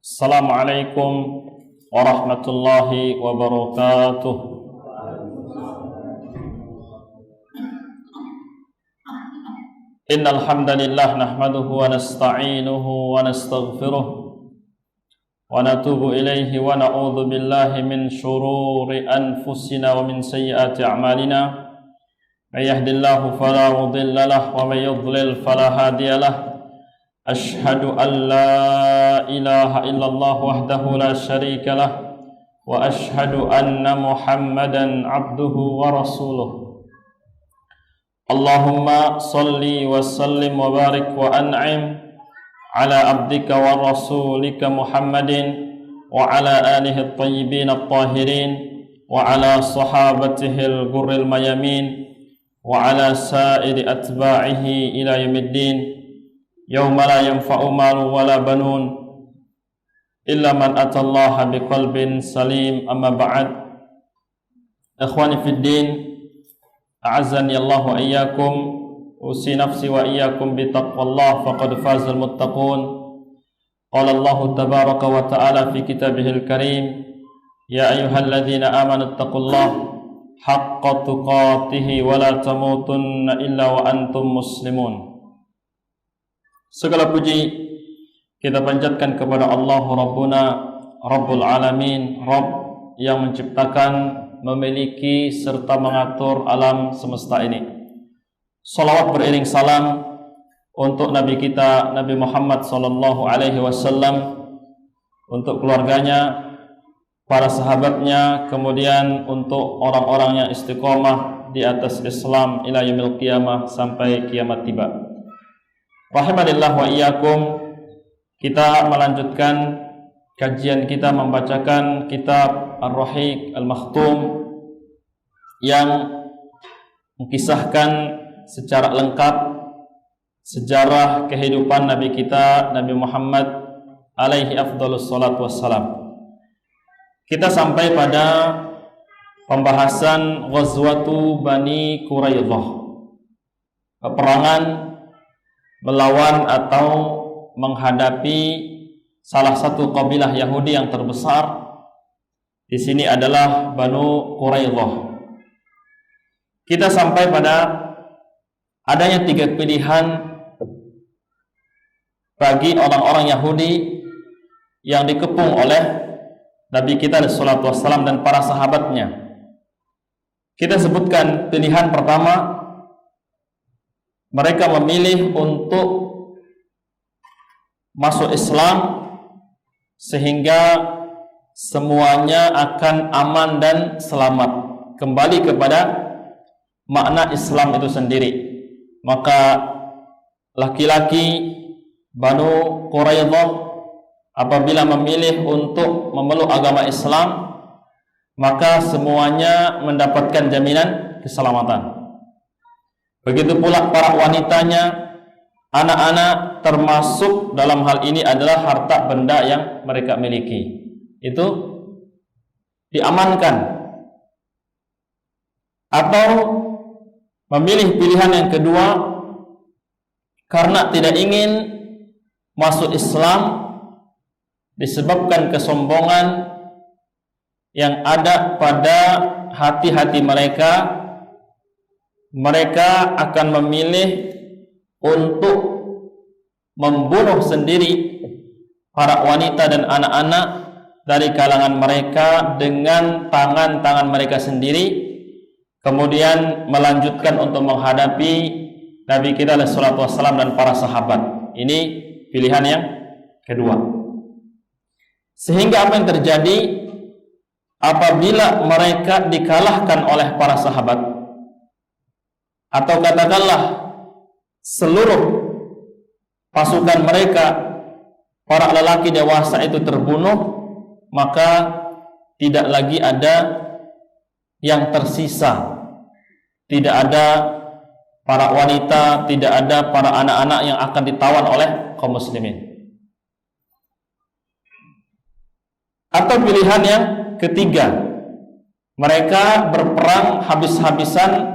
Assalamualaikum warahmatullahi wabarakatuh. Innal hamdalillah nahmaduhu wa nasta'inuhu wa nastaghfiruh wa natubu ilaihi wa na'udzu billahi min shururi anfusina wa min sayyiati a'malina. May yahdihillahu fala mudilla lahu wa may yudlil fala hadiya lahu. Ashhadu an la ilaha illallah wahdahu la syarika lah wa ashhadu anna Muhammadan abduhu wa rasuluh. Allahumma salli wa sallim wa barik wa an'im ala abdika wa rasulika Muhammadin wa ala alihi at-tayyibin at-tahirin wa ala sahabatihi al-ghurril mayamin wa ala sa'iri atba'ihi ila yaumiddin. Yauma la yanfa'u malun wala banun illa man atallaha biqalbin salim. Amma ba'd. Ikhwani fid din, a'azzani Allah wa iyyakum, usi nafsi wa iyyakum bi taqwallah faqad fazal muttaqun. Qala Allah tabaraka wa ta'ala fi kitabihil karim, ya ayyuhalladzina amanu taqullaha haqqa tuqatih wa la tamutunna illa wa antum muslimun. Segala puji kita panjatkan kepada Allah Rabbuna, Rabbul Alamin, Rabb yang menciptakan, memiliki serta mengatur alam semesta ini. Salawat beriring salam untuk Nabi kita Nabi Muhammad sallallahu alaihi wasallam, untuk keluarganya, para sahabatnya, kemudian untuk orang-orang yang istiqomah di atas Islam ila yaumil qiyamah, sampai kiamat tiba. Rahimanillah wa iyyakum. Kita melanjutkan kajian kita membacakan kitab Ar-Rahiq Al-Makhtum yang mengisahkan secara lengkap sejarah kehidupan Nabi kita Nabi Muhammad alaihi afdhalus salatu wassalam. Kita sampai pada pembahasan Ghazwatu Bani Quraidah, peperangan melawan atau menghadapi salah satu kabilah Yahudi yang terbesar di sini adalah Banu Quraidah. Kita sampai pada adanya 3 pilihan bagi orang-orang Yahudi yang dikepung oleh Nabi kita sallallahu alaihi wasallam dan para sahabatnya. Kita sebutkan pilihan pertama, mereka memilih untuk masuk Islam sehingga semuanya akan aman dan selamat, kembali kepada makna Islam itu sendiri. Maka laki-laki Banu Quraidah apabila memilih untuk memeluk agama Islam, maka semuanya mendapatkan jaminan keselamatan. Begitu pula para wanitanya, anak-anak, termasuk dalam hal ini adalah harta benda yang mereka miliki, itu diamankan. Atau memilih pilihan yang kedua, karena tidak ingin masuk Islam disebabkan kesombongan yang ada pada hati-hati mereka, mereka akan memilih untuk membunuh sendiri para wanita dan anak-anak dari kalangan mereka dengan tangan-tangan mereka sendiri, kemudian melanjutkan untuk menghadapi Nabi kita sallallahu alaihi wasallam dan para sahabat. Ini pilihan yang kedua. Sehingga apa yang terjadi apabila mereka dikalahkan oleh para sahabat, atau katakanlah seluruh pasukan mereka, para lelaki dewasa itu terbunuh, maka tidak lagi ada yang tersisa. Tidak ada para wanita, tidak ada para anak-anak yang akan ditawan oleh kaum muslimin. Atau pilihan yang ketiga, mereka berperang habis-habisan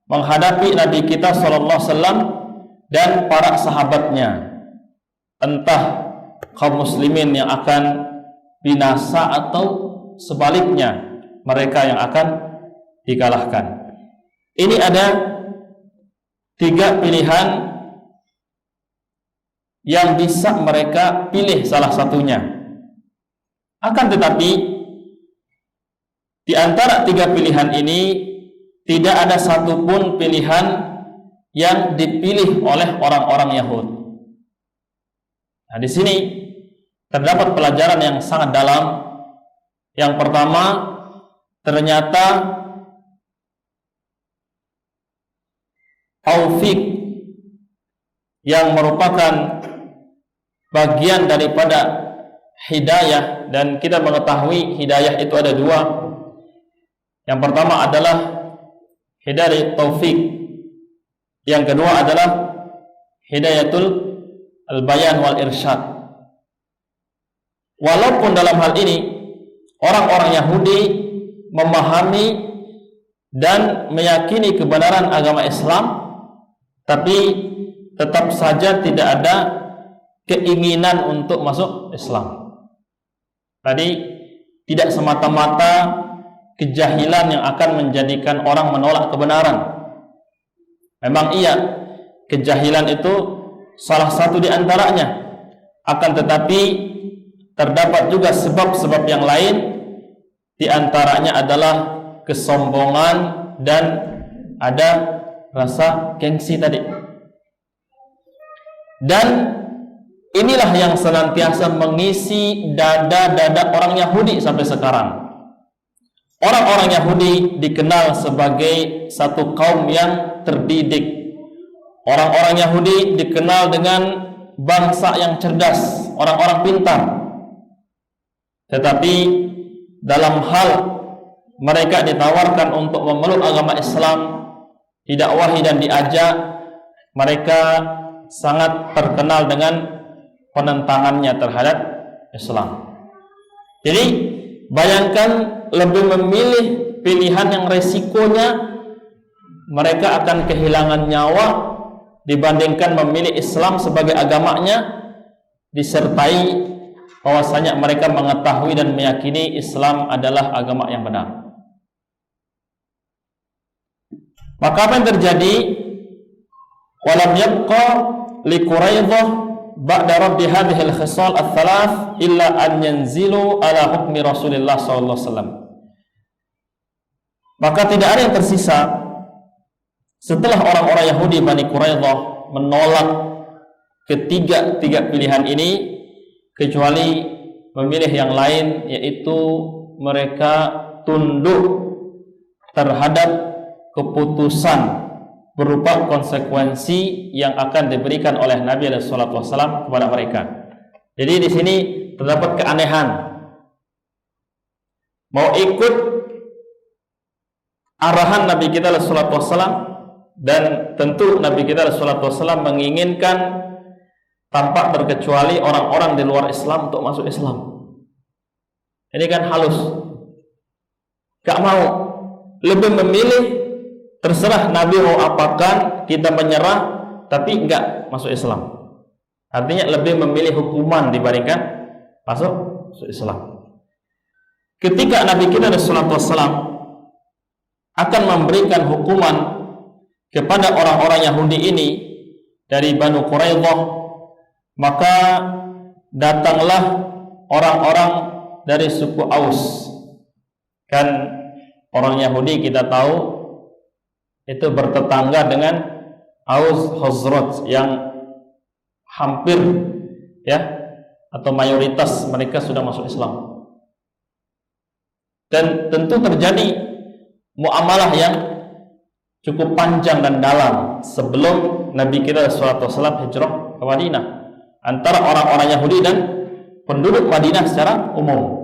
menghadapi Nabi kita sallallahu alaihi wasallam dan para sahabatnya, entah kaum muslimin yang akan binasa atau sebaliknya mereka yang akan dikalahkan. Ini ada 3 pilihan yang bisa mereka pilih salah satunya. Akan tetapi di antara 3 pilihan ini tidak ada satupun pilihan yang dipilih oleh orang-orang Yahudi. Nah, di sini terdapat pelajaran yang sangat dalam. Yang pertama, ternyata taufik yang merupakan bagian daripada hidayah, dan kita mengetahui hidayah itu ada 2. Yang pertama adalah hidayah taufik. Yang kedua adalah hidayatul al-bayan wal irsyad. Walaupun dalam hal ini orang-orang Yahudi memahami dan meyakini kebenaran agama Islam, tapi tetap saja tidak ada keinginan untuk masuk Islam. Tadi tidak semata-mata kejahilan yang akan menjadikan orang menolak kebenaran. Memang iya, kejahilan itu salah satu di antaranya. Akan tetapi terdapat juga sebab-sebab yang lain. Di antaranya adalah kesombongan dan ada rasa gengsi tadi. Dan inilah yang senantiasa mengisi dada-dada orang Yahudi sampai sekarang. Orang-orang Yahudi dikenal sebagai satu kaum yang terdidik. Orang-orang Yahudi dikenal dengan bangsa yang cerdas, orang-orang pintar. Tetapi dalam hal mereka ditawarkan untuk memeluk agama Islam, didakwahi dan diajak, mereka sangat terkenal dengan penentangannya terhadap Islam. Jadi bayangkan, lebih memilih pilihan yang resikonya mereka akan kehilangan nyawa dibandingkan memilih Islam sebagai agamanya, disertai bahwasanya mereka mengetahui dan meyakini Islam adalah agama yang benar. Maka apa yang terjadi? Walam yabqa li Quraidah ba'da raddi hadhihi al-khisal ats-tsalath illa an yanzilu ala hukmi Rasulillah sallallahu alaihi wasallam. Maka tidak ada yang tersisa setelah orang-orang Yahudi Bani Quraidah menolak tiga pilihan ini, kecuali memilih yang lain, yaitu mereka tunduk terhadap keputusan berupa konsekuensi yang akan diberikan oleh Nabi sallallahu alaihi wasallam kepada mereka. Jadi di sini terdapat keanehan. Mau ikut arahan Nabi kita sallallahu alaihi wasallam, dan tentu Nabi kita sallallahu alaihi wasallam menginginkan tanpa terkecuali orang-orang di luar Islam untuk masuk Islam. Ini kan halus. Gak mau, lebih memilih terserah Nabi mau apakan, kita menyerah, tapi enggak masuk Islam. Artinya lebih memilih hukuman dibandingkan masuk Islam. Ketika Nabi kita sallallahu alaihi wasallam akan memberikan hukuman kepada orang-orang Yahudi ini dari Banu Quraidah, maka datanglah orang-orang dari suku Aus. Kan orang Yahudi kita tahu itu bertetangga dengan Aus Khazraj yang hampir atau mayoritas mereka sudah masuk Islam. Dan tentu terjadi muamalah yang cukup panjang dan dalam sebelum Nabi kita sallallahu alaihi wasallam hijrah ke Madinah antara orang-orang Yahudi dan penduduk Madinah secara umum.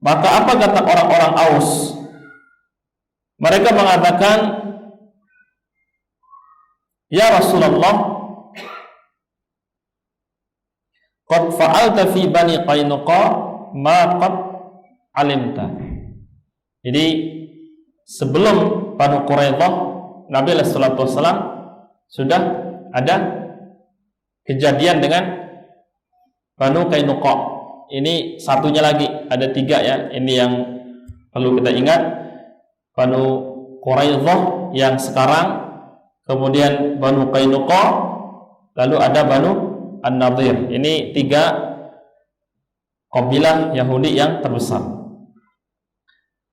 Maka apa kata orang-orang Aus? Mereka mengatakan, "Ya Rasulullah, qad fa'alta fi Bani Qainuqa ma qad alimta." Jadi sebelum Banu Quraidah, Nabi sallallahu alaihi wasallam sudah ada kejadian dengan Banu Qainuqa. Ini satunya lagi, ada 3 ya. Ini yang perlu kita ingat. Banu Quraidah yang sekarang, kemudian Banu Qainuqa, lalu ada Banu An-Nadir. Ini 3 kabilah Yahudi yang terbesar.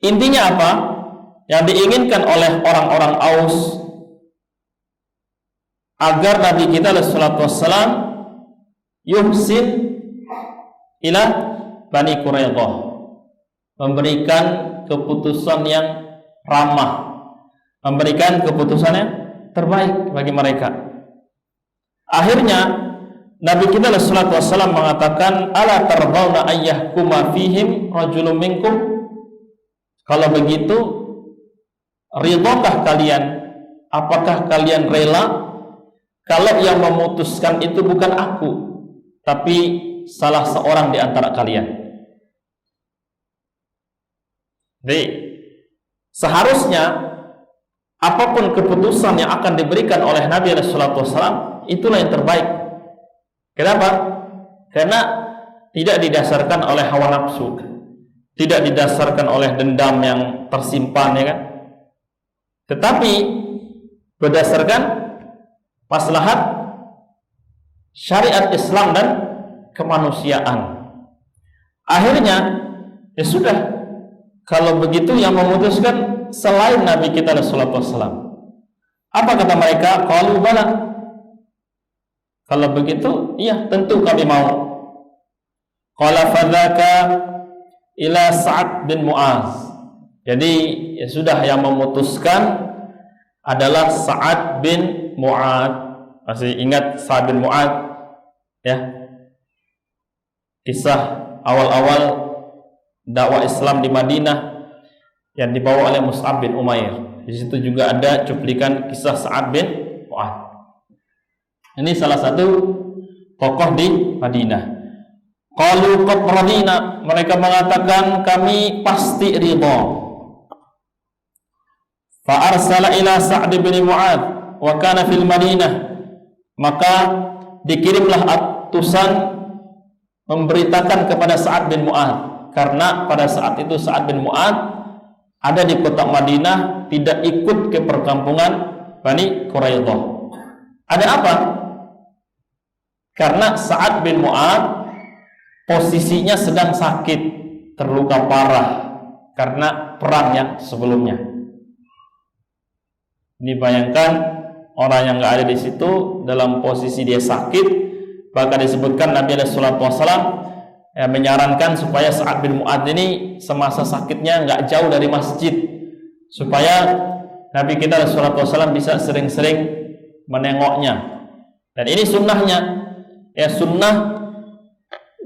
Intinya apa? Yang diinginkan oleh orang-orang Aus agar Nabi kita sallallahu alaihi wasallam yuhsin ila Bani Quraidah, memberikan keputusan yang ramah, memberikan keputusan yang terbaik bagi mereka. Akhirnya Nabi kita sallallahu alaihi wasallam mengatakan, ala tardawna ayyahkuma fihim rajulun minkum? Kalau begitu, ridhakah kalian? Apakah kalian rela kalau yang memutuskan itu bukan aku, tapi salah seorang di antara kalian? Jadi seharusnya apapun keputusan yang akan diberikan oleh Nabi sallallahu alaihi wasallam, itulah yang terbaik. Kenapa? Karena tidak didasarkan oleh hawa nafsu, tidak didasarkan oleh dendam yang tersimpan, ya kan? Tetapi berdasarkan maslahat syariat Islam dan kemanusiaan. Akhirnya ya sudah, kalau begitu yang memutuskan selain Nabi kita sallallahu alaihi wasallam. Apa kata mereka? Qalu bala. Kalau begitu, iya tentu kami mau. Qala fadzaka ila Sa'ad bin Mu'az. Jadi ya sudah, yang memutuskan adalah Sa'ad bin Mu'az. Masih ingat Sa'ad bin Mu'az ya? Kisah awal-awal dakwah Islam di Madinah yang dibawa oleh Mus'ab bin Umair. Di situ juga ada cuplikan kisah Sa'ad bin Mu'az. Ini salah satu tokoh di Madinah. Qalu qad radina, mereka mengatakan kami pasti ridha. Fa arsala ila Sa'd bin Mu'adz wa kana fil Madinah. Maka dikirimlah utusan memberitakan kepada Sa'ad bin Mu'adz, karena pada saat itu Sa'ad bin Mu'adz ada di kota Madinah, tidak ikut ke perkampungan Bani Quraidah. Ada apa? Karena Sa'ad bin Mu'adz posisinya sedang sakit, terluka parah karena perang yang sebelumnya. Ini bayangkan orang yang nggak ada di situ dalam posisi dia sakit, bahkan disebutkan Nabi sallallahu alaihi wasallam menyarankan supaya Sa'ad bin Mu'adz ini semasa sakitnya nggak jauh dari masjid, supaya Nabi kita sallallahu alaihi wasallam bisa sering-sering menengoknya. Dan ini sunnahnya, ya, sunnah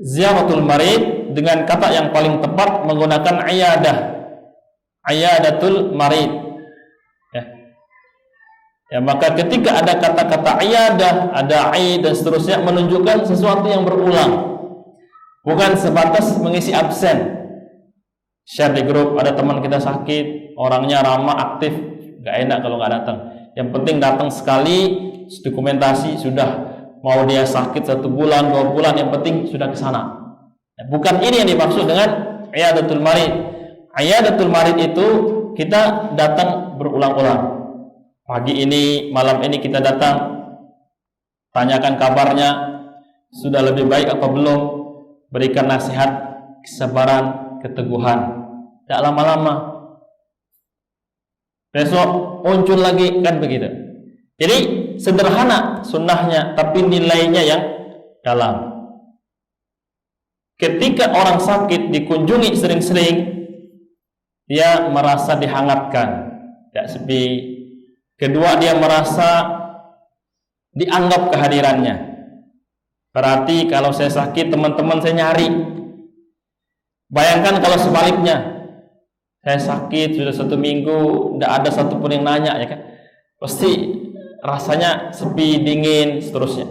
ziaratul marid dengan kata yang paling tepat menggunakan ayadatul marid, ya, maka ketika ada kata-kata iyadah, ada aid dan seterusnya, menunjukkan sesuatu yang berulang, bukan sebatas mengisi absen. Share di grup, ada teman kita sakit, orangnya ramah, aktif, gak enak kalau gak datang. Yang penting datang sekali, dokumentasi sudah. Mau dia sakit 1 bulan, 2 bulan, yang penting sudah ke sana. Bukan ini yang dimaksud dengan iyadatul marid. Iyadatul marid itu kita datang berulang-ulang. Pagi ini, malam ini kita datang, tanyakan kabarnya, sudah lebih baik apa belum, berikan nasihat, kesabaran, keteguhan. Tidak lama-lama, besok muncul lagi, kan begitu. Jadi sederhana sunnahnya, tapi nilainya yang dalam. Ketika orang sakit dikunjungi sering-sering, dia merasa dihangatkan, tidak sepi. Kedua, dia merasa dianggap kehadirannya. Berarti kalau saya sakit, teman-teman saya nyari. Bayangkan kalau sebaliknya, saya sakit sudah 1 minggu, tidak ada satupun yang nanya, ya kan? Pasti rasanya sepi, dingin, seterusnya.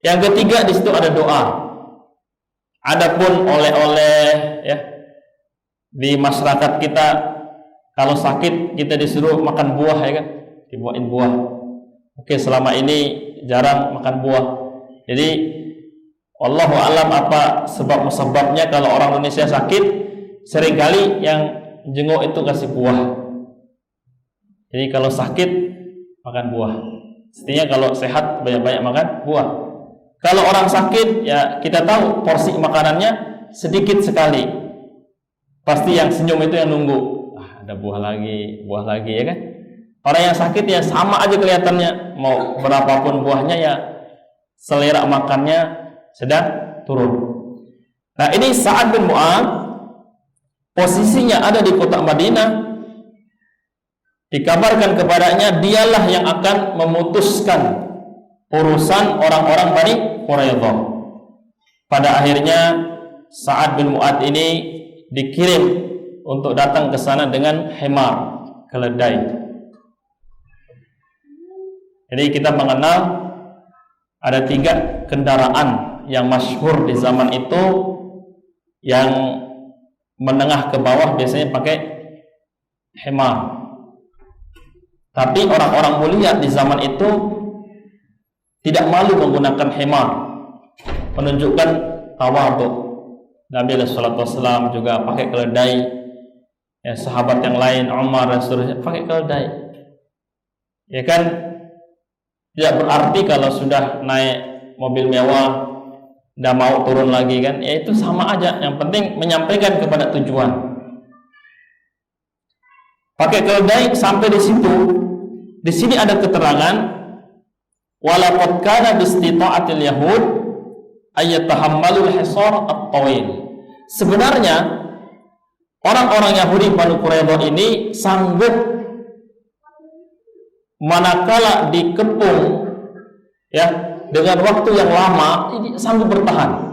Yang ketiga, di situ ada doa. Adapun oleh-oleh, ya, di masyarakat kita, kalau sakit kita disuruh makan buah, ya kan, dibuatin buah. Oke, selama ini jarang makan buah. Jadi Wallahu alam apa sebab-sebabnya kalau orang Indonesia sakit seringkali yang jenguk itu kasih buah. Jadi kalau sakit makan buah. Setidaknya kalau sehat banyak-banyak makan buah. Kalau orang sakit ya kita tahu porsi makanannya sedikit sekali. Pasti yang senyum itu yang nunggu. Ada buah lagi ya kan? Orang yang sakit ya sama aja kelihatannya, mau berapapun buahnya ya selera makannya sedang turun. Nah, ini Sa'ad bin Mu'adz posisinya ada di kota Madinah. Dikabarkan kepadanya dialah yang akan memutuskan urusan orang-orang Bani Quraidah. Pada akhirnya Sa'ad bin Mu'adz ini dikirim untuk datang ke sana dengan himar, keledai. Jadi kita mengenal ada 3 kendaraan yang masyhur di zaman itu, yang menengah ke bawah biasanya pakai himar. Tapi orang-orang mulia di zaman itu tidak malu menggunakan himar, menunjukkan tawadhu. Nabi SAW juga pakai keledai, ya, sahabat yang lain Umar dan seterusnya pakai keledai. Ya kan, tidak berarti kalau sudah naik mobil mewah tidak mau turun lagi kan, ya itu sama aja. Yang penting menyampaikan kepada tujuan. Pakai keledai sampai di situ. Di sini ada keterangan walaqad kana bistita'atil yahud ayatahammalul hisar at-tawil. Sebenarnya orang-orang Yahudi Bani Quraidah ini sanggup manakala dikepung ya dengan waktu yang lama, ini sanggup bertahan.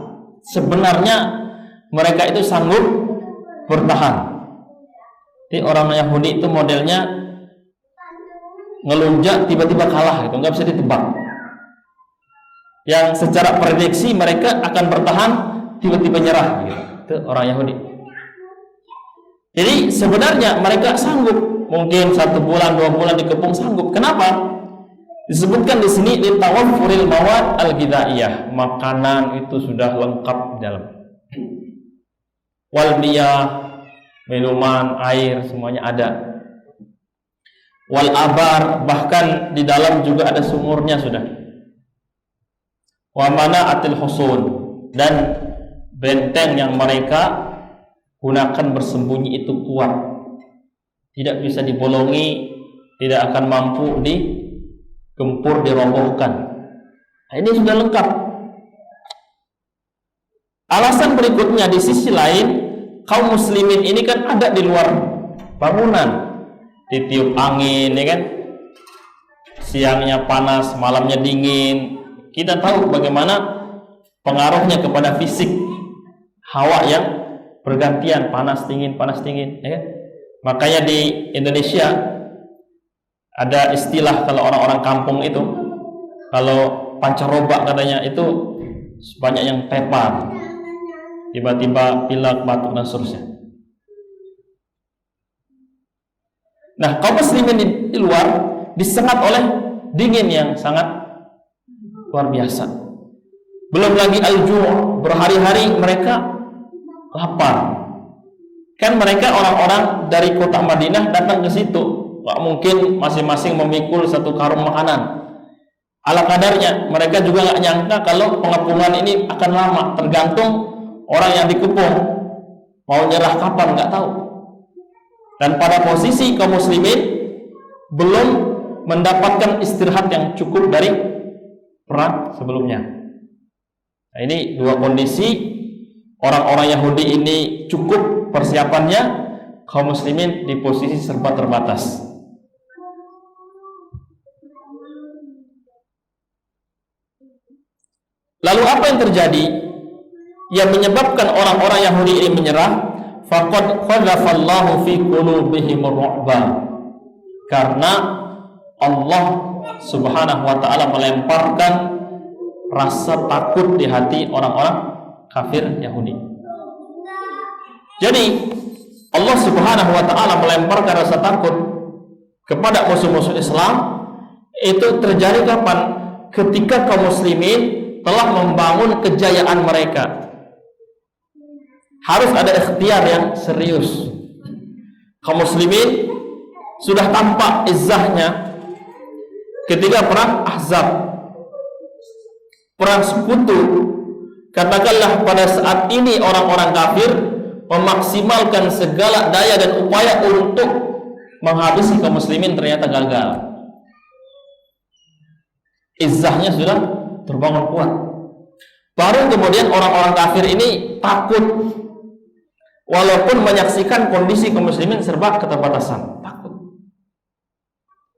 Sebenarnya mereka itu sanggup bertahan. Jadi orang Yahudi itu modelnya ngelunjak tiba-tiba kalah gitu, nggak bisa ditebak. Yang secara prediksi mereka akan bertahan tiba-tiba nyerah gitu. Itu orang Yahudi. Jadi sebenarnya mereka sanggup, mungkin 1 bulan 2 bulan dikepung sanggup. Kenapa? Disebutkan di sini litawafuril mawad al-ghidaiyah, makanan itu sudah lengkap di dalam. Wal miyah, minuman, air semuanya ada. Wal abar, bahkan di dalam juga ada sumurnya sudah. Wa mana'atil husun, dan benteng yang mereka gunakan bersembunyi itu kuat. Tidak bisa dibolongi, tidak akan mampu digempur, dirobohkan. Nah, ini sudah lengkap. Alasan berikutnya, di sisi lain kaum muslimin ini kan ada di luar bangunan, ditiup angin ya kan, siangnya panas, malamnya dingin. Kita tahu bagaimana pengaruhnya kepada fisik, hawa yang bergantian, panas dingin ya kan? Makanya di Indonesia ada istilah kalau orang-orang kampung itu, kalau pancaroba katanya itu banyak yang tepar, tiba-tiba pilek, batuk dan seterusnya. Nah, kaum muslimin di luar disengat oleh dingin yang sangat luar biasa. Belum lagi al-ju', berhari-hari mereka lapar. Kan mereka orang-orang dari kota Madinah datang ke situ, nggak mungkin masing-masing memikul 1 karung makanan. Ala kadarnya, mereka juga nggak nyangka kalau pengepungan ini akan lama, tergantung orang yang dikepung mau nyerah kapan nggak tahu. Dan pada posisi kaum muslimin belum mendapatkan istirahat yang cukup dari perang sebelumnya. Nah, ini 2 kondisi. Orang-orang Yahudi ini cukup persiapannya, kaum muslimin di posisi serba terbatas. Lalu apa yang terjadi yang menyebabkan orang-orang Yahudi ini menyerah? Faqad qadzafallahu fi qulubihim ar-ru'ba, karena Allah Subhanahu wa ta'ala melemparkan rasa takut di hati orang-orang kafir Yahudi. Jadi Allah Subhanahu wa ta'ala melemparkan rasa takut kepada musuh-musuh Islam. Itu terjadi kapan? Ketika kaum muslimin telah membangun kejayaan mereka. Harus ada ikhtiar yang serius. Kaum muslimin sudah tampak izzahnya ketika perang Ahzab, perang sekutu. Katakanlah pada saat ini orang-orang kafir memaksimalkan segala daya dan upaya untuk menghabisi kaum muslimin, ternyata gagal. Izzahnya sudah terbangun kuat. Baru kemudian orang-orang kafir ini takut, walaupun menyaksikan kondisi kaum muslimin serba keterbatasan, takut.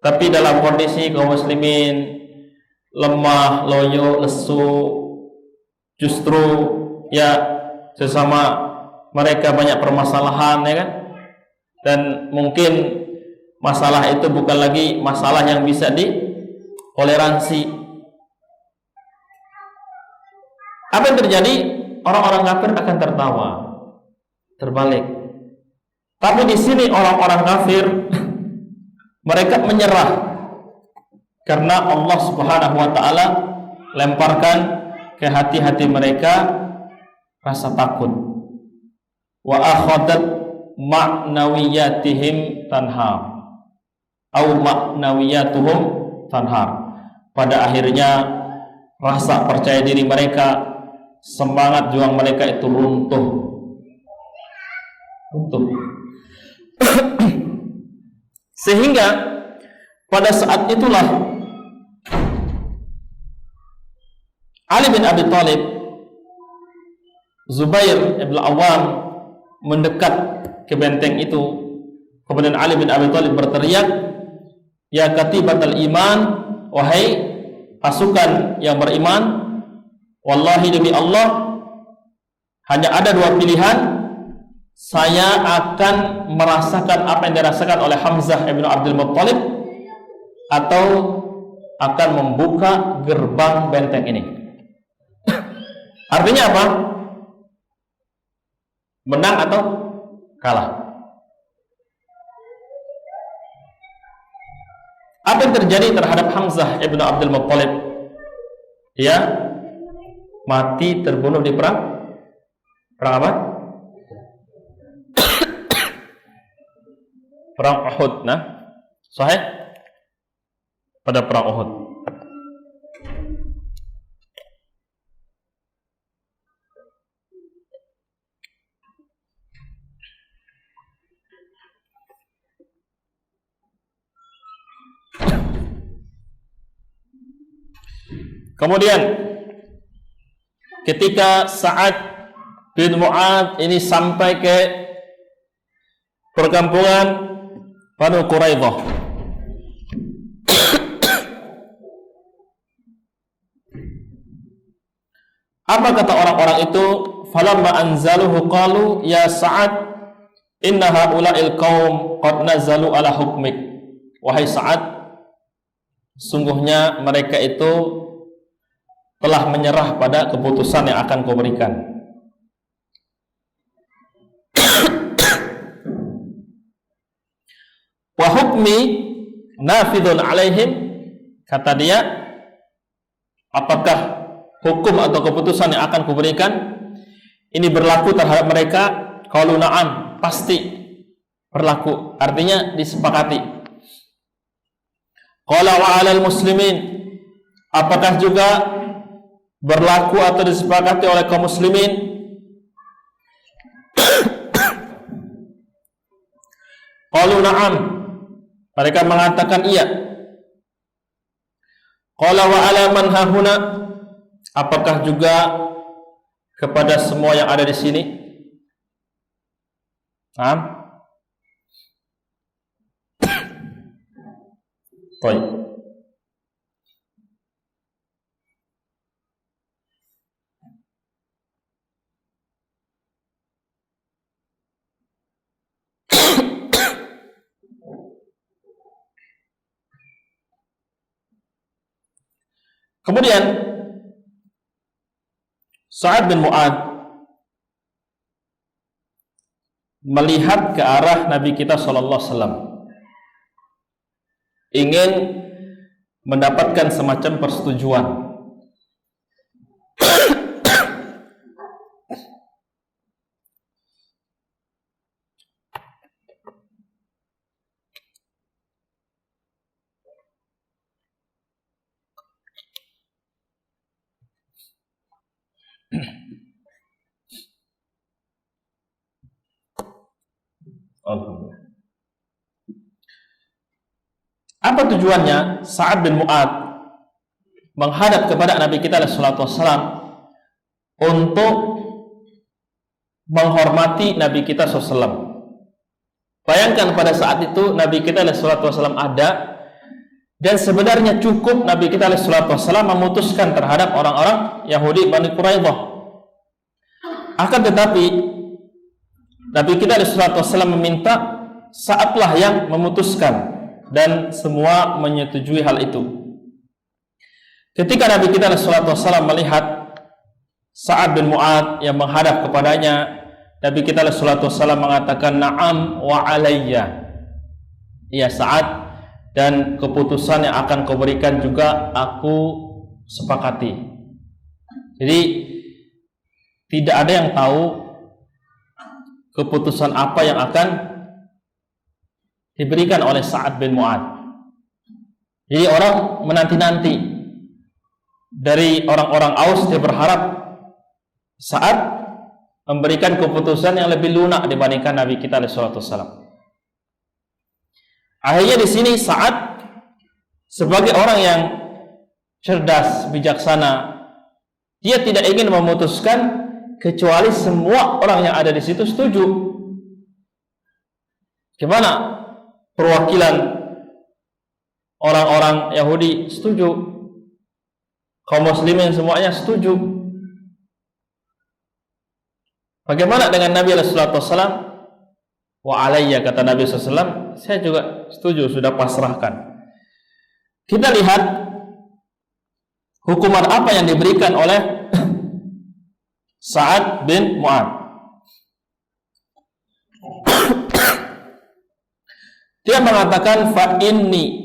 Tapi dalam kondisi kaum muslimin lemah, loyo, lesu, justru ya sesama mereka banyak permasalahan, ya kan? Dan mungkin masalah itu bukan lagi masalah yang bisa ditoleransi. Apa yang terjadi? Orang-orang kafir akan tertawa, terbalik. Tapi di sini orang-orang kafir mereka menyerah karena Allah Subhanahu wa taala lemparkan ke hati-hati mereka rasa takut. Wa akhadat ma'nawiyatihim tanhar, au ma'nawiyatuhum tanhar. Pada akhirnya rasa percaya diri mereka, semangat juang mereka itu runtuh. Sehingga pada saat itulah Ali bin Abi Thalib, Zubair ibn Awam mendekat ke benteng itu. Kemudian Ali bin Abi Thalib berteriak, "Ya katibatal iman, wahai pasukan yang beriman, wallahi demi Allah, hanya ada dua pilihan. Saya akan merasakan apa yang dirasakan oleh Hamzah ibn Abdul Muttalib, atau akan membuka gerbang benteng ini." Artinya apa? Menang atau kalah? Apa yang terjadi terhadap Hamzah ibn Abdul Muttalib? Dia mati terbunuh di perang apa? Perang Uhud. Nah, sahih, pada perang Uhud. Kemudian ketika Sa'ad bin Mu'adz ini sampai ke perkampungan Banu Quraidah, apa kata orang-orang itu? Falamma anzaluhu qalu ya Sa'ad inna haula'il qaum qad nazalu ala hukmik. Wahai Sa'ad, sungguhnya mereka itu telah menyerah pada keputusan yang akan kau berikan. Wa hukmi nafidun alaihim, kata dia, apakah hukum atau keputusan yang akan kuberikan ini berlaku terhadap mereka? Qalu na'am, pasti berlaku, artinya disepakati. Qala wa 'alal muslimin, apakah juga berlaku atau disepakati oleh kaum muslimin? Qalu na'am, mereka mengatakan iya. Qala wa 'ala man hahuna, apakah juga kepada semua yang ada di sini? Na'am. Baik. Kemudian Sa'ad bin Mu'adz melihat ke arah Nabi kita sallallahu alaihi wasallam, ingin mendapatkan semacam persetujuan. Apa tujuannya Sa'ad bin Mu'adz menghadap kepada Nabi kita sallallahu alaihi wasallam untuk menghormati Nabi kita SAW? Bayangkan pada saat itu Nabi kita sallallahu alaihi wasallam ada, dan sebenarnya cukup Nabi kita sallallahu alaihi wasallam memutuskan terhadap orang-orang Yahudi Bani Quraidah. Akan tetapi Nabi kita sallallahu alaihi wasallam meminta Sa'adlah yang memutuskan, dan semua menyetujui hal itu. Ketika Nabi kita sallallahu alaihi wasallam melihat Sa'ad bin Mu'adz yang menghadap kepadanya, Nabi kita sallallahu alaihi wasallam mengatakan, "Na'am wa alayya." Ya Sa'ad, dan keputusan yang akan kau berikan juga aku sepakati. Jadi tidak ada yang tahu keputusan apa yang akan diberikan oleh Sa'ad bin Mu'adz. Jadi orang menanti-nanti. Dari orang-orang Aus dia berharap Sa'ad memberikan keputusan yang lebih lunak dibandingkan Nabi kita sallallahu alaihi wasallam. Akhirnya di sini Sa'ad sebagai orang yang cerdas, bijaksana, dia tidak ingin memutuskan kecuali semua orang yang ada di situ setuju. Gimana perwakilan orang-orang Yahudi setuju, kaum muslimin semuanya setuju? Bagaimana dengan Nabi sallallahu alaihi wasallam? Wa alayya, kata Nabi sallallahu alaihi wasallam, saya juga setuju, sudah pasrahkan. Kita lihat hukuman apa yang diberikan oleh Sa'ad bin Mu'adz. Dia mengatakan, fa inni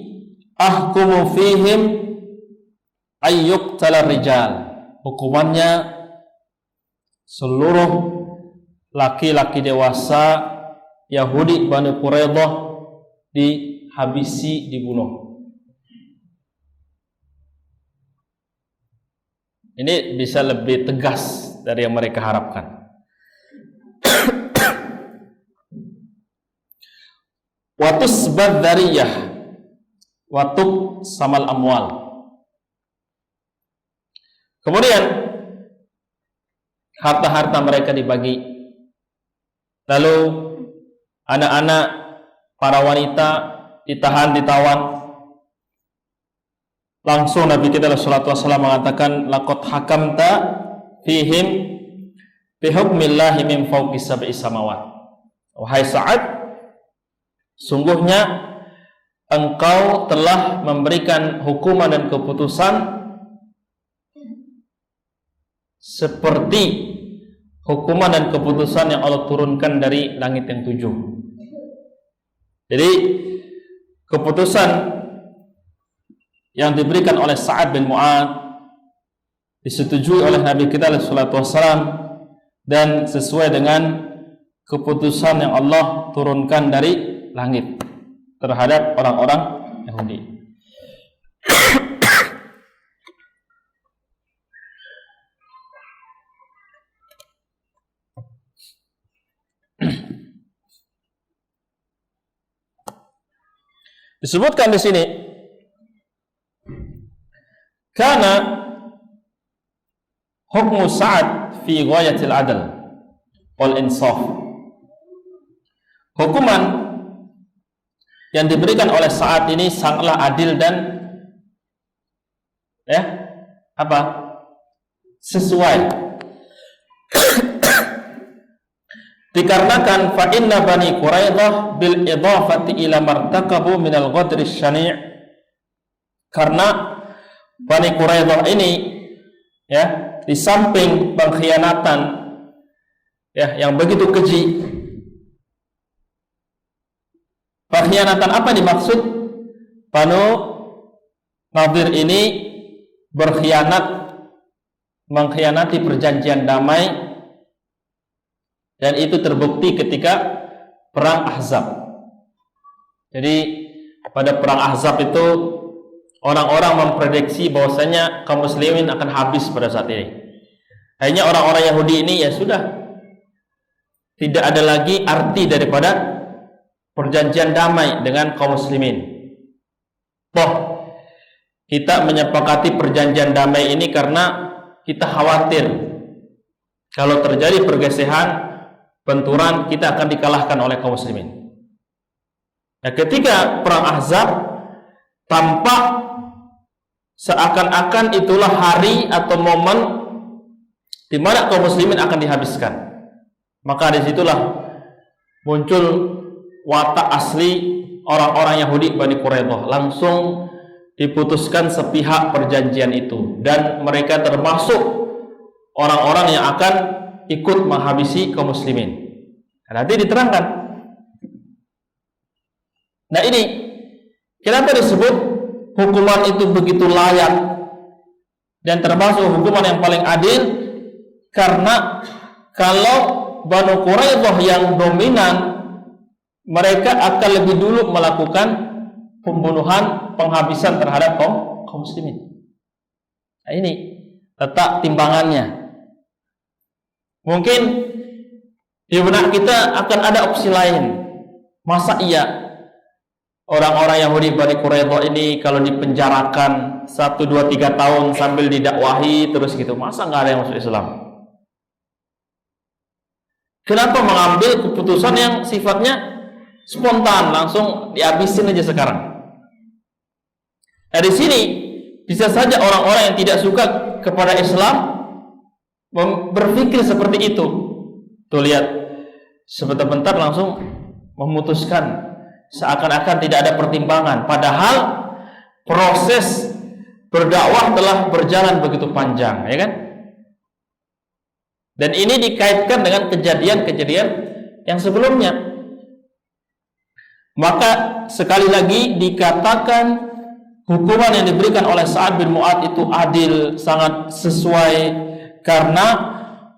ahkumu fihim ayyuqtala rijal. Hukumannya seluruh laki-laki dewasa Yahudi Bani Quraidah dihabisi, dibunuh. Ini bisa lebih tegas dari yang mereka harapkan. Watusbad dariyah watuk samal amwal. Kemudian harta-harta mereka dibagi. Lalu anak-anak, para wanita ditahan, ditawan. Langsung Nabi kita sallallahu alaihi wasallam mengatakan, laqad hakamta fihim bihukmillahi min fawqi sab'i samawat. Wahai Sa'ad, sungguhnya engkau telah memberikan hukuman dan keputusan seperti hukuman dan keputusan yang Allah turunkan dari langit yang 7. Jadi keputusan yang diberikan oleh Sa'ad bin Mu'adz disetujui oleh Nabi kita sallallahu alaihi wasallam dan sesuai dengan keputusan yang Allah turunkan dari langit terhadap orang-orang Yahudi. Disebutkan di sini, karena hukmu Sa'ad fi ghayatil adl wal insaf. Hukuman yang diberikan oleh Sa'ad ini sangatlah adil dan sesuai. Dikarenakan fa inna Bani Quraidah bil idafati ila martakabu minal ghadri syani', karena Bani Quraidah ini di samping pengkhianatan yang begitu keji. Pengkhianatan apa dimaksud? Banu Nadir ini berkhianat, mengkhianati perjanjian damai, dan itu terbukti ketika perang Ahzab. Jadi pada perang Ahzab itu orang-orang memprediksi bahwasanya kaum muslimin akan habis pada saat ini. Akhirnya orang-orang Yahudi ini ya sudah tidak ada lagi arti daripada perjanjian damai dengan kaum muslimin. Toh kita menyepakati perjanjian damai ini karena kita khawatir kalau terjadi pergeseran, benturan, kita akan dikalahkan oleh kaum muslimin. Nah, ketika perang Ahzab tampak seakan-akan itulah hari atau momen di mana kaum muslimin akan dihabiskan. Maka disitulah muncul watak asli orang-orang Yahudi Bani Quraidah. Langsung diputuskan sepihak perjanjian itu, dan mereka termasuk orang-orang yang akan ikut menghabisi kaum muslimin. Nanti diterangkan. Nah, ini kenapa disebut hukuman itu begitu layak dan termasuk hukuman yang paling adil? Karena kalau Banu Quraidah yang dominan, mereka akan lebih dulu melakukan pembunuhan, penghabisan terhadap kaum muslimin. Nah, ini letak timbangannya. Mungkin di benak kita akan ada opsi lain. Masa iya orang-orang Yahudi Bani Quraidah ini kalau dipenjarakan 1, 2, 3 tahun sambil didakwahi terus gitu, masa nggak ada yang masuk Islam? Kenapa mengambil keputusan yang sifatnya spontan, langsung dihabisin aja sekarang? Nah, di sini bisa saja orang-orang yang tidak suka kepada Islam berpikir seperti itu. Tuh lihat, sebentar-bentar langsung memutuskan seakan-akan tidak ada pertimbangan, padahal proses berdakwah telah berjalan begitu panjang, ya kan? Dan ini dikaitkan dengan kejadian-kejadian yang sebelumnya. Maka sekali lagi dikatakan hukuman yang diberikan oleh Sa'ad bin Mu'adz itu adil, sangat sesuai, karena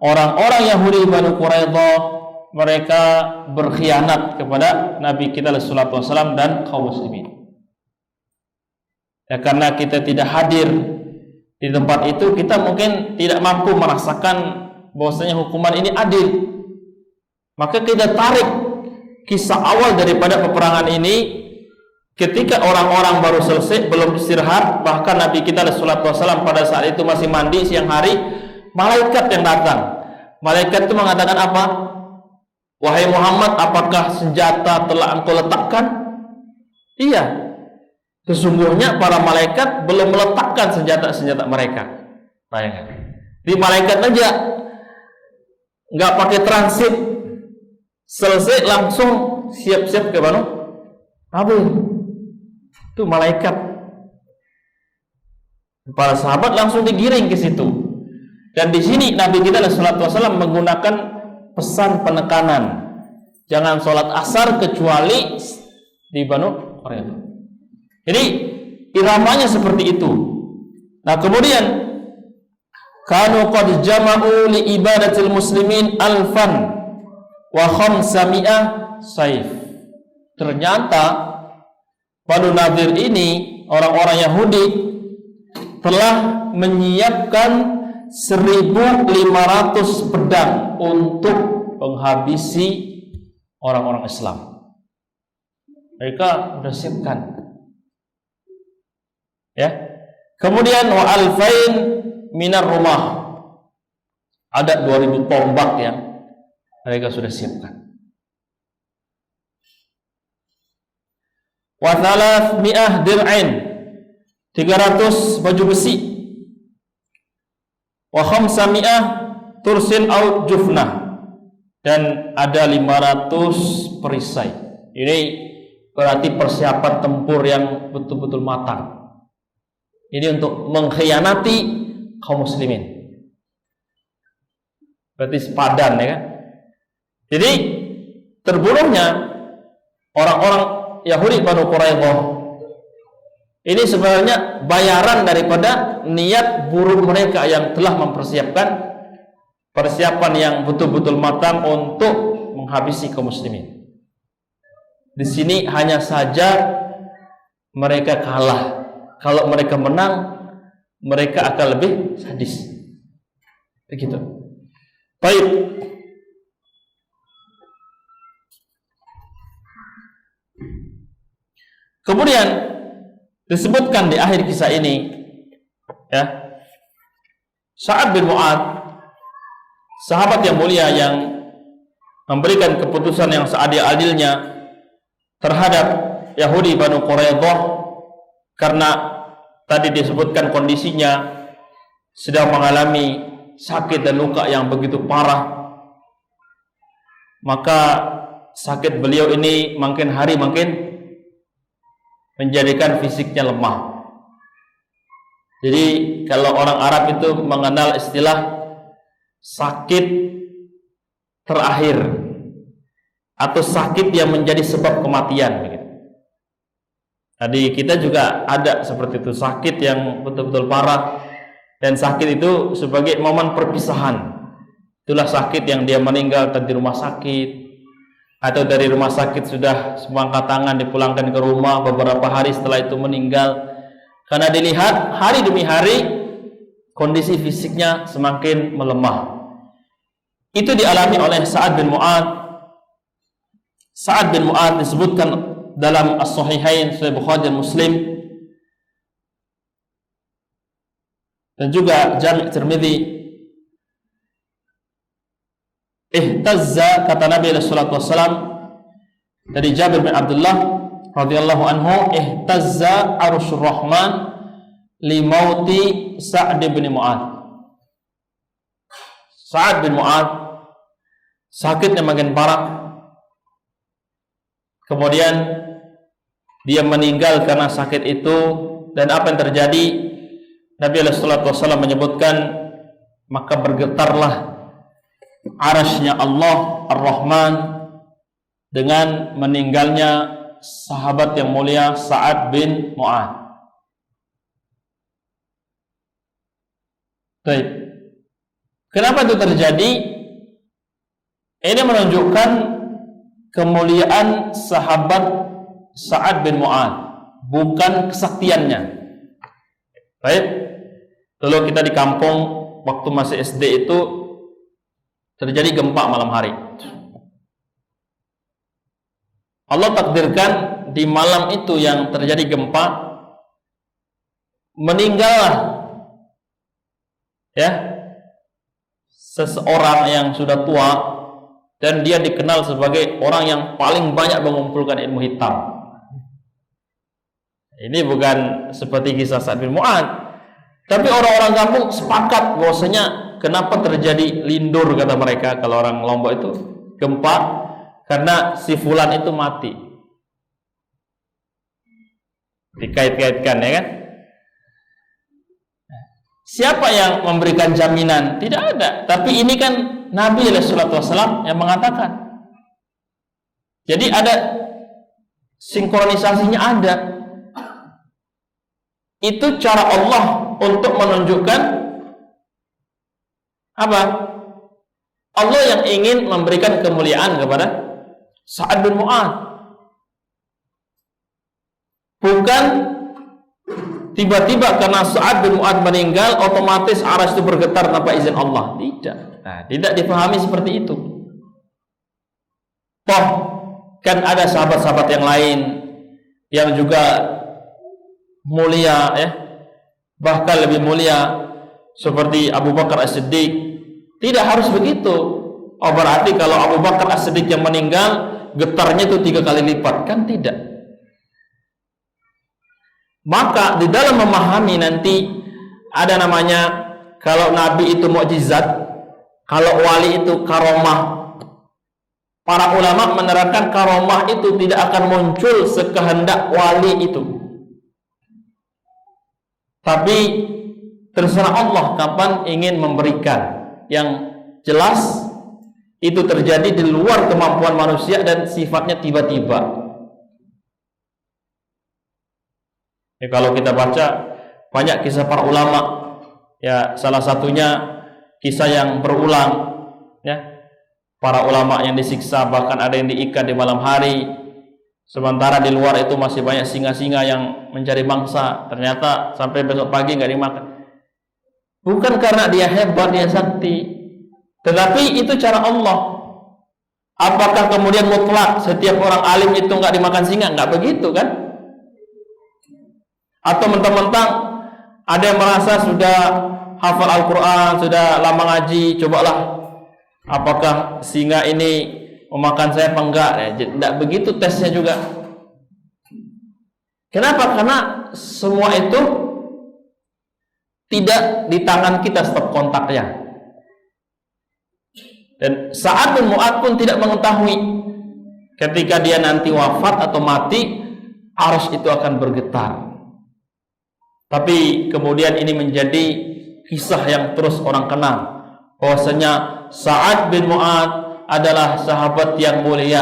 orang-orang Yahudi Bani Quraidah mereka berkhianat kepada Nabi kita sallallahu alaihi wasallam dan kaum muslimin. Ya, karena kita tidak hadir di tempat itu, kita mungkin tidak mampu merasakan bahwasanya hukuman ini adil. Maka kita tarik kisah awal daripada peperangan ini. Ketika orang-orang baru selesai, belum istirahat, bahkan Nabi kita sallallahu alaihi wasallam pada saat itu masih mandi siang hari, malaikat yang datang. Malaikat itu mengatakan apa? Wahai Muhammad, apakah senjata telah engkau letakkan? Iya. Sesungguhnya para malaikat belum meletakkan senjata-senjata mereka. Bayangkan. Di malaikat aja nggak pakai transit, selesai langsung siap-siap ke mana? Kabul. Itu malaikat. Para sahabat langsung digiring ke situ. Dan di sini Nabi kita sallallahu alaihi wasallam menggunakan pesan penekanan. Jangan sholat asar kecuali di Banu Quraidah. Jadi iramanya seperti itu. Nah, kemudian kanu qad jama'u li ibadatil muslimin alfan wa khamsami'ah saif. Ternyata Banu Nadir ini, orang-orang Yahudi, telah menyiapkan 1.500 pedang untuk menghabisi orang-orang Islam. Mereka sudah siapkan. Ya. Kemudian wa alfain minar rumah. Ada 2.000 tombak yang mereka sudah siapkan. Wa 300 dir'ain, 300 baju besi. Wa 500 tursin au jufnah, dan ada 500 perisai. Ini berarti persiapan tempur yang betul-betul matang. Ini untuk mengkhianati kaum muslimin. Berarti sepadan, ya kan? Jadi terbunuhnya orang-orang Yahudi Banu Quraidah ini sebenarnya bayaran daripada niat buruk mereka yang telah mempersiapkan persiapan yang betul-betul matang untuk menghabisi kaum muslimin. Di sini hanya saja mereka kalah. Kalau mereka menang, mereka akan lebih sadis. Begitu. Baik. Kemudian Disebutkan di akhir kisah ini, ya, Sa'ad bin Mu'adz, sahabat yang mulia yang memberikan keputusan yang seadil-adilnya terhadap Yahudi Banu Quraidah, karena tadi disebutkan kondisinya sedang mengalami sakit dan luka yang begitu parah, maka sakit beliau ini makin hari makin menjadikan fisiknya lemah. Jadi kalau orang Arab itu mengenal istilah sakit terakhir atau sakit yang menjadi sebab kematian. Jadi kita juga ada seperti itu, sakit yang betul-betul parah, dan sakit itu sebagai momen perpisahan. Itulah sakit yang dia meninggal di rumah sakit, atau dari rumah sakit sudah semua angkat tangan dipulangkan ke rumah, beberapa hari setelah itu meninggal, karena dilihat hari demi hari kondisi fisiknya semakin melemah. Itu dialami oleh Sa'ad bin Mu'adz. Sa'ad bin Mu'adz disebutkan dalam As-Sahihain, Sahih Bukhari dan Muslim, dan juga Jami' Tirmidzi, ihtazza, kata Nabi sallallahu alaihi wasallam dari Jabir bin Abdullah radhiyallahu anhu, ihtazza arsyur rahman li mauti Sa'd bin Mu'adz. Sa'ad bin Mu'adz sakitnya makin parah, kemudian dia meninggal karena sakit itu. Dan apa yang terjadi? Nabi sallallahu alaihi wasallam menyebutkan, maka bergetarlah arasy-Nya Allah Ar-Rahman dengan meninggalnya sahabat yang mulia Sa'ad bin Mu'adz. Baik. Kenapa itu terjadi? Ini menunjukkan kemuliaan sahabat Sa'ad bin Mu'adz, bukan kesaktiannya. Baik. Dulu kita di kampung waktu masih SD itu terjadi gempa malam hari. Allah takdirkan di malam itu yang terjadi gempa, meninggallah ya seseorang yang sudah tua, dan dia dikenal sebagai orang yang paling banyak mengumpulkan ilmu hitam. Ini bukan seperti kisah Sa'ad bin Mu'adz, tapi orang-orang kampung sepakat bahwasanya kenapa terjadi lindur, kata mereka kalau orang Lombok itu, gempa, karena si fulan itu mati. Dikait-kaitkan, ya kan? Siapa yang memberikan jaminan? Tidak ada. Tapi ini kan Nabi sallallahu alaihi wasallam yang mengatakan. Jadi ada sinkronisasinya, ada. Itu cara Allah untuk menunjukkan apa? Allah yang ingin memberikan kemuliaan kepada Sa'ad bin Mu'adz. Bukan tiba-tiba karena Sa'ad bin Mu'adz meninggal otomatis aras itu bergetar tanpa izin Allah. Tidak. Nah, tidak dipahami seperti itu. Toh kan ada sahabat-sahabat yang lain yang juga mulia, ya, bahkan lebih mulia, seperti Abu Bakar As-Siddiq. Tidak harus begitu. Oh, berarti kalau Abu Bakar As-Siddiq yang meninggal getarnya itu 3 kali lipat, kan tidak. Maka di dalam memahami nanti ada namanya, kalau Nabi itu mukjizat, kalau wali itu karomah. Para ulama menerangkan karomah itu tidak akan muncul sekehendak wali itu, tapi terserah Allah kapan ingin memberikan. Yang jelas itu terjadi di luar kemampuan manusia dan sifatnya tiba-tiba. Ya, kalau kita baca banyak kisah para ulama, ya salah satunya kisah yang berulang, ya, para ulama yang disiksa, bahkan ada yang diikat di malam hari, sementara di luar itu masih banyak singa-singa yang mencari mangsa, ternyata sampai besok pagi nggak dimakan. Bukan karena dia hebat, dia sakti, tetapi itu cara Allah. Apakah kemudian mutlak setiap orang alim itu nggak dimakan singa? Nggak begitu, kan? Atau mentang-mentang ada yang merasa sudah hafal Al-Quran, sudah lama ngaji, cobalah apakah singa ini memakan saya apa enggak. Tidak begitu tesnya juga. Kenapa? Karena semua itu tidak di tangan kita stop kontaknya. Dan Sa'ad bin Mu'adz pun tidak mengetahui ketika dia nanti wafat atau mati, arsy itu akan bergetar. Tapi kemudian ini menjadi kisah yang terus orang kenal, bahwasanya Sa'ad bin Mu'adz adalah sahabat yang mulia.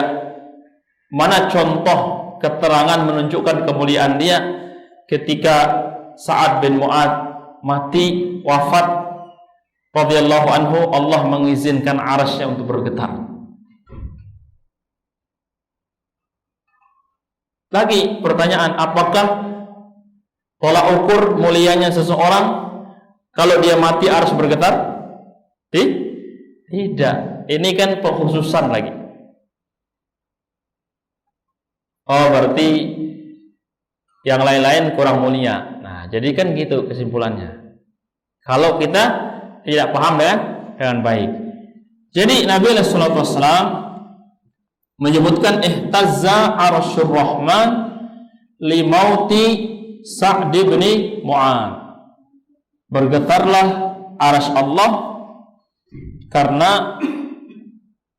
Mana contoh keterangan menunjukkan kemuliaan dia ketika Sa'ad bin Mu'adz mati, wafat radhiyallahu anhu, Allah mengizinkan arasy-Nya untuk bergetar. Lagi pertanyaan, apakah tolak ukur mulianya seseorang kalau dia mati arasy bergetar? Tidak. Ini kan pengkhususan lagi. Oh, berarti yang lain-lain kurang mulia. Nah, jadi kan gitu kesimpulannya. Kalau kita tidak paham dengan baik. Jadi Nabi sallallahu alaihi wasallam menyebutkan ihtazza arsyur rahman li mauti Sa'd bin Mu'adz. Bergetarlah arasy Allah karena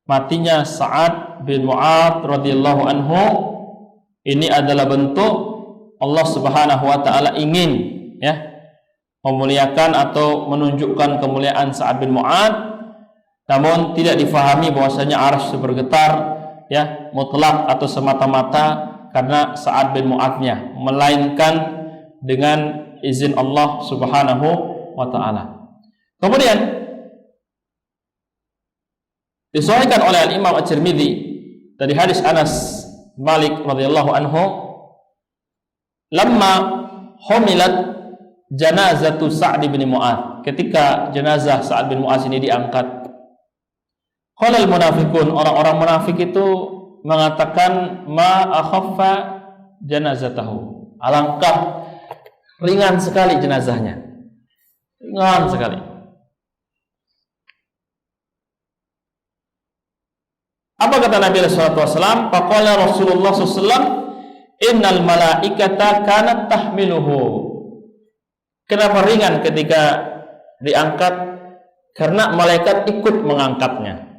matinya Sa'ad bin Mu'adz radhiyallahu anhu. Ini adalah bentuk Allah Subhanahu wa taala ingin memuliakan atau menunjukkan kemuliaan Sa'ad bin Mu'adz, namun tidak difahami bahwasanya arsy bergetar mutlak atau semata-mata karena Sa'ad bin Mu'adz-nya, melainkan dengan izin Allah Subhanahu wa taala. Kemudian disahihkan oleh Al-Imam At-Tirmidzi dari hadis Anas Malik radhiyallahu anhu, lamma humilat janazatu Sa'd bin Mu'adz, ketika jenazah Sa'ad bin Mu'adz ini diangkat, qalal munafiqun, orang-orang munafik itu mengatakan ma akhaffa janazatahu, alangkah ringan sekali jenazahnya, ringan sekali. Apa kata Nabi sallallahu alaihi wasallam? Faqala Rasulullah sallallahu alaihi wasallam, innal malaikata kanat tahmiluhu. Kenapa ringan ketika diangkat? Karena malaikat ikut mengangkatnya.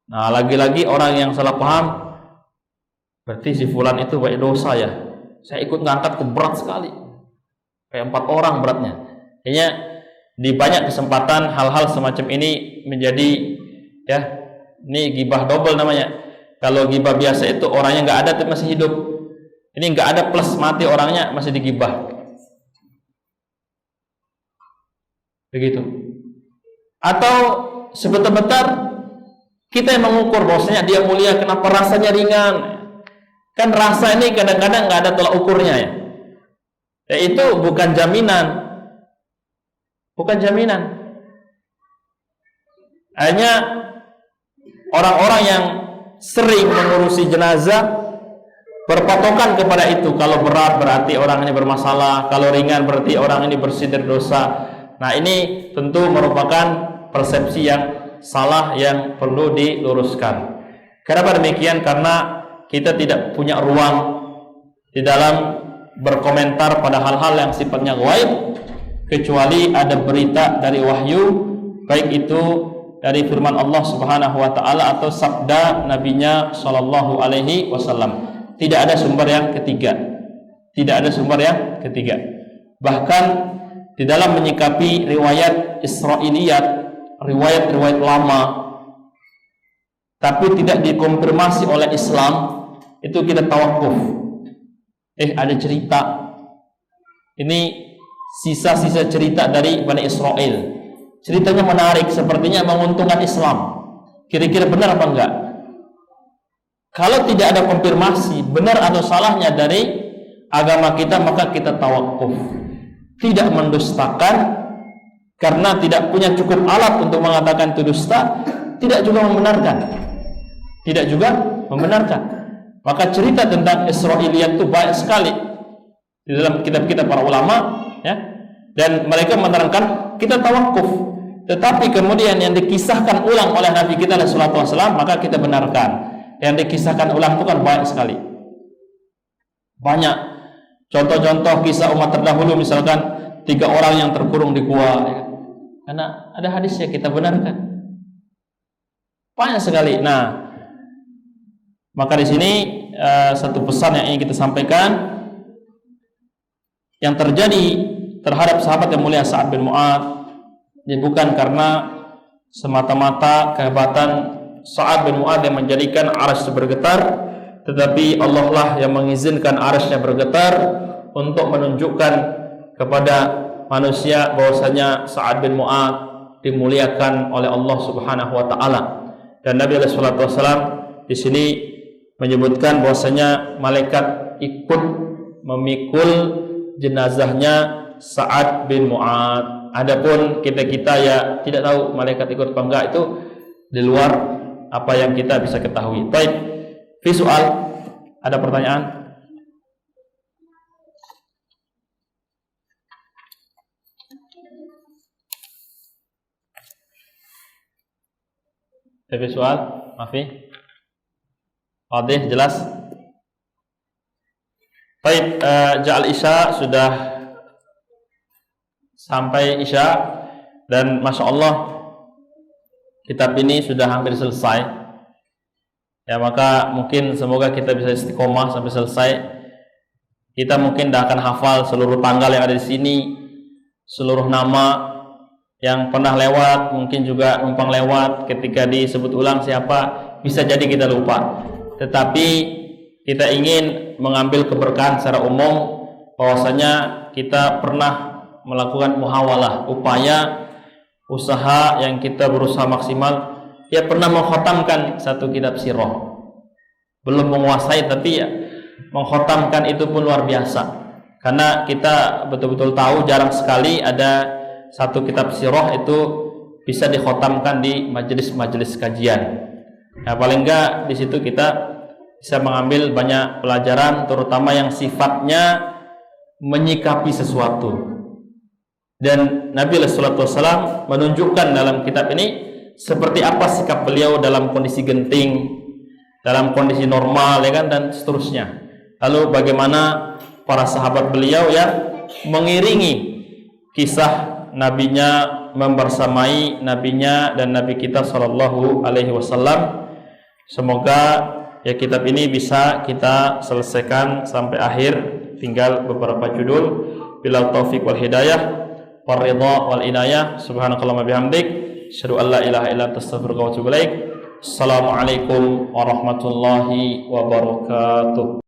Nah, lagi-lagi orang yang salah paham, berarti si fulan itu banyak dosa ya. Saya ikut ngangkat ke berat sekali, kayak 4 orang beratnya. Kayaknya di banyak kesempatan hal-hal semacam ini menjadi ini gibah double namanya. Kalau gibah biasa itu orangnya nggak ada tapi masih hidup. Ini nggak ada plus mati, orangnya masih digibah. Begitu. Atau sebentar-bentar kita yang mengukur bahwasanya dia mulia, kenapa rasanya ringan? Kan rasa ini kadang-kadang nggak ada tolak ukurnya ya. Itu bukan jaminan. Bukan jaminan. Hanya orang-orang yang sering mengurusi jenazah berpatokan kepada itu. Kalau berat berarti orang ini bermasalah, kalau ringan berarti orang ini bersih dari dosa. Nah, ini tentu merupakan persepsi yang salah yang perlu diluruskan. Kenapa demikian? Karena kita tidak punya ruang di dalam berkomentar pada hal-hal yang sifatnya ghaib, kecuali ada berita dari wahyu, baik itu dari firman Allah Subhanahu wa taala atau sabda nabinya sallallahu alaihi wasallam. Tidak ada sumber yang ketiga. Tidak ada sumber yang ketiga. Bahkan di dalam menyikapi riwayat Israiliyat, riwayat-riwayat lama tapi tidak dikonfirmasi oleh Islam, itu kita tawakuf. Ada cerita. Ini sisa-sisa cerita dari Bani Israel. Ceritanya menarik, sepertinya menguntungkan Islam. Kira-kira benar apa enggak? Kalau tidak ada konfirmasi benar atau salahnya dari agama kita, maka kita tawakuf. Tidak mendustakan, karena tidak punya cukup alat untuk mengatakan itu dusta, tidak juga membenarkan. Tidak juga membenarkan. Maka cerita tentang Israiliyat itu banyak sekali. di dalam kitab-kitab para ulama, ya. Dan mereka menerangkan kita tawakuf, tetapi kemudian yang dikisahkan ulang oleh Nabi kita sallallahu alaihi wasallam maka kita benarkan. Yang dikisahkan ulang itu kan banyak sekali. Banyak contoh-contoh kisah umat terdahulu, misalkan 3 orang yang terkurung di gua, ya. Karena ada hadisnya, kita benarkan. Banyak sekali. Nah, maka di sini satu pesan yang ingin kita sampaikan, yang terjadi terhadap sahabat yang mulia Sa'ad bin Mu'adz ini bukan karena semata-mata kehebatan Sa'ad bin Mu'adz yang menjadikan arsy bergetar, tetapi Allah lah yang mengizinkan arsy-Nya bergetar untuk menunjukkan kepada manusia bahwasanya Sa'ad bin Mu'adz dimuliakan oleh Allah Subhanahu wa taala. Dan Nabi sallallahu alaihi wasallam di sini menyebutkan bahwasanya malaikat ikut memikul jenazahnya Sa'ad bin Mu'adz. Adapun kita ya tidak tahu malaikat ikut apa enggak, itu di luar apa yang kita bisa ketahui. Baik, visual, ada pertanyaan? Visual, Mafi? Fadih, jelas? Baik, Ja'al Isya sudah sampai Isya, dan Masya Allah kitab ini sudah hampir selesai, ya. Maka mungkin semoga kita bisa istiqomah sampai selesai. Kita mungkin tidak akan hafal seluruh tanggal yang ada di sini, seluruh nama yang pernah lewat, mungkin juga numpang lewat, ketika disebut ulang siapa bisa jadi kita lupa. Tetapi kita ingin mengambil keberkahan secara umum bahwasanya kita pernah melakukan muhawalah, upaya usaha yang kita berusaha maksimal, ya pernah mengkhatamkan satu kitab sirah. Belum menguasai, tapi ya mengkhatamkan itu pun luar biasa. Karena kita betul-betul tahu jarang sekali ada satu kitab sirah itu bisa dikhatamkan di majelis-majelis kajian. Ya paling enggak di situ kita bisa mengambil banyak pelajaran, terutama yang sifatnya menyikapi sesuatu. Dan Nabi sallallahu alaihi wasallam menunjukkan dalam kitab ini seperti apa sikap beliau dalam kondisi genting, dalam kondisi normal, ya kan, dan seterusnya. Lalu bagaimana para sahabat beliau yang mengiringi kisah nabinya, membersamai nabinya dan nabi kita sallallahu alaihi wasallam. Semoga ya kitab ini bisa kita selesaikan sampai akhir, tinggal beberapa judul. Bilal taufiq wal hidayah, waridha wal inayah. Subhanakallahumma bihamdik, asyhadu an la ilaha illa anta astaghfiruka wa atubu ilaik. Assalamualaikum warahmatullahi wabarakatuh.